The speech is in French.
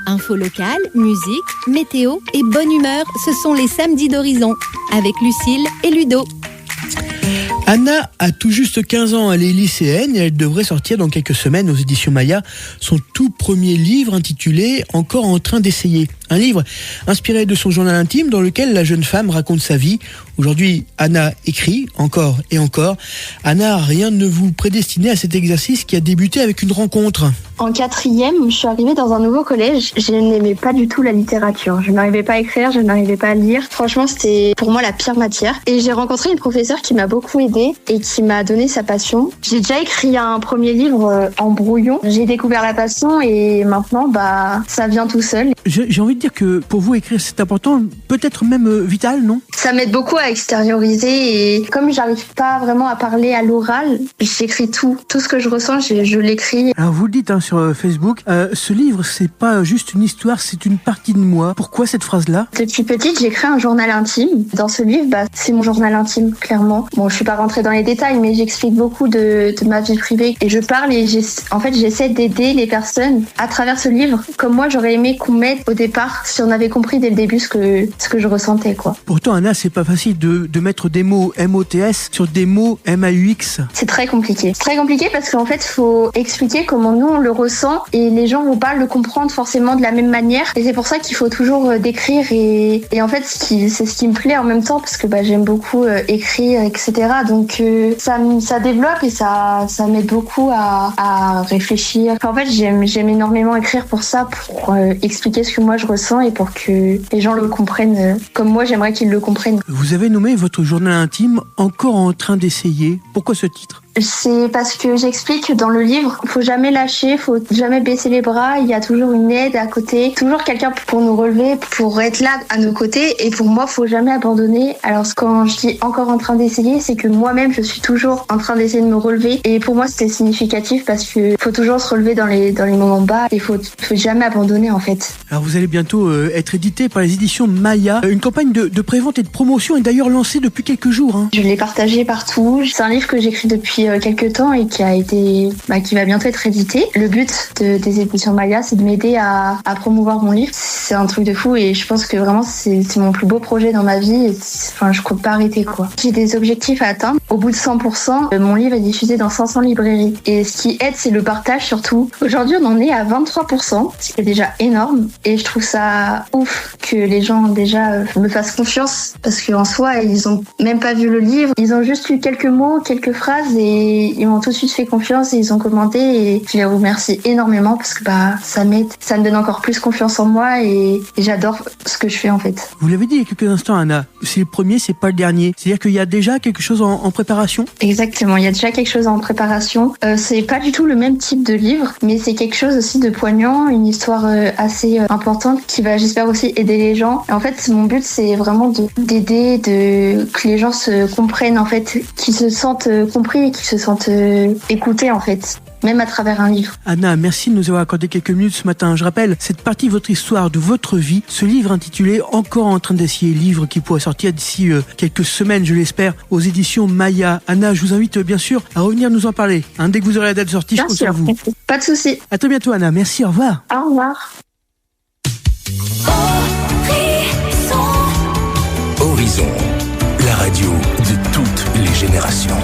Info locale, musique, météo et bonne humeur, ce sont les samedis d'Horizon, avec Lucille et Ludo. Anna a tout juste 15 ans, elle est lycéenne et elle devrait sortir dans quelques semaines aux éditions Maya son tout premier livre intitulé « Encore en train d'essayer ». Un livre inspiré de son journal intime dans lequel la jeune femme raconte sa vie. Aujourd'hui, Anna écrit encore et encore. Anna, rien ne vous prédestinait à cet exercice qui a débuté avec une rencontre. En 4e, je suis arrivée dans un nouveau collège. Je n'aimais pas du tout la littérature. Je n'arrivais pas à écrire, je n'arrivais pas à lire. Franchement, c'était pour moi la pire matière. Et j'ai rencontré une professeure qui m'a beaucoup aidée et qui m'a donné sa passion. J'ai déjà écrit un premier livre en brouillon. J'ai découvert la passion et maintenant, ça vient tout seul. J'ai envie de dire que pour vous, écrire, c'est important, peut-être même vital, non ? Ça m'aide beaucoup à extérioriser et comme j'arrive pas vraiment à parler à l'oral, j'écris tout. Tout ce que je ressens, je l'écris. Alors vous le dites sur Facebook, ce livre, c'est pas juste une histoire, c'est une partie de moi. Pourquoi cette phrase-là ? Depuis petite, j'écris un journal intime. Dans ce livre, c'est mon journal intime, clairement. Bon, je suis pas rentrée dans les détails, mais j'explique beaucoup de ma vie privée. Et je parle et j'essaie d'aider les personnes à travers ce livre, comme moi, j'aurais aimé qu'on m'aide au départ, si on avait compris dès le début ce que je ressentais, quoi. Pourtant, Anna, c'est pas facile de mettre des mots MOTS sur des mots MAUX. C'est très compliqué. C'est très compliqué parce qu'en fait, faut expliquer comment nous, on le ressent et les gens vont pas le comprendre forcément de la même manière. Et c'est pour ça qu'il faut toujours décrire et en fait, c'est ce qui me plaît en même temps parce que j'aime beaucoup écrire, etc. Donc, ça développe et ça m'aide beaucoup à réfléchir. En fait, j'aime énormément écrire pour ça, pour expliquer ce que moi je ressens et pour que les gens le comprennent comme moi j'aimerais qu'ils le comprennent. Vous avez nommé votre journal intime Encore en train d'essayer. Pourquoi ce titre ? C'est parce que j'explique dans le livre, faut jamais lâcher, faut jamais baisser les bras, il y a toujours une aide à côté, toujours quelqu'un pour nous relever, pour être là à nos côtés et pour moi, faut jamais abandonner. Alors quand je dis encore en train d'essayer, c'est que moi-même, je suis toujours en train d'essayer de me relever et pour moi, c'était significatif parce que faut toujours se relever dans les moments bas et faut jamais abandonner en fait. Alors vous allez bientôt être édité par les éditions Maya. Une campagne de prévente et de promotion est d'ailleurs lancée depuis quelques jours. Je l'ai partagé partout. C'est un livre que j'écris depuis quelques temps et qui va bientôt être édité. Le but des éditions Maya, c'est de m'aider à promouvoir mon livre. C'est un truc de fou et je pense que vraiment c'est mon plus beau projet dans ma vie. Je compte pas arrêter, quoi. J'ai des objectifs à atteindre. Au bout de 100%, mon livre est diffusé dans 500 librairies. Et ce qui aide, c'est le partage surtout. Aujourd'hui, on en est à 23%, ce qui est déjà énorme. Et je trouve ça ouf que les gens déjà me fassent confiance parce qu'en soi, ils ont même pas vu le livre. Ils ont juste lu quelques mots, quelques phrases et ils m'ont tout de suite fait confiance et ils ont commenté et je les remercie énormément parce que ça m'aide, ça me donne encore plus confiance en moi et j'adore ce que je fais en fait. Vous l'avez dit il y a quelques instants, Anna, c'est le premier, c'est pas le dernier. C'est-à-dire qu'il y a déjà quelque chose en préparation ? Exactement, il y a déjà quelque chose en préparation. C'est pas du tout le même type de livre, mais c'est quelque chose aussi de poignant, une histoire assez importante qui va, j'espère aussi, aider les gens. Et en fait, mon but, c'est vraiment d'aider, que les gens se comprennent en fait, qu'ils se sentent compris et qu'ils se sentent écoutés en fait. Même à travers un livre. Anna, merci de nous avoir accordé quelques minutes ce matin. Je rappelle, cette partie de votre histoire, de votre vie, ce livre intitulé Encore en train d'essayer, livre qui pourrait sortir d'ici quelques semaines, je l'espère, aux éditions Maya. Anna, je vous invite bien sûr à revenir nous en parler. Dès que vous aurez la date de sortie, je compte sur vous. Pas de souci. À très bientôt, Anna. Merci, au revoir. Au revoir. Horizon, la radio de toutes les générations.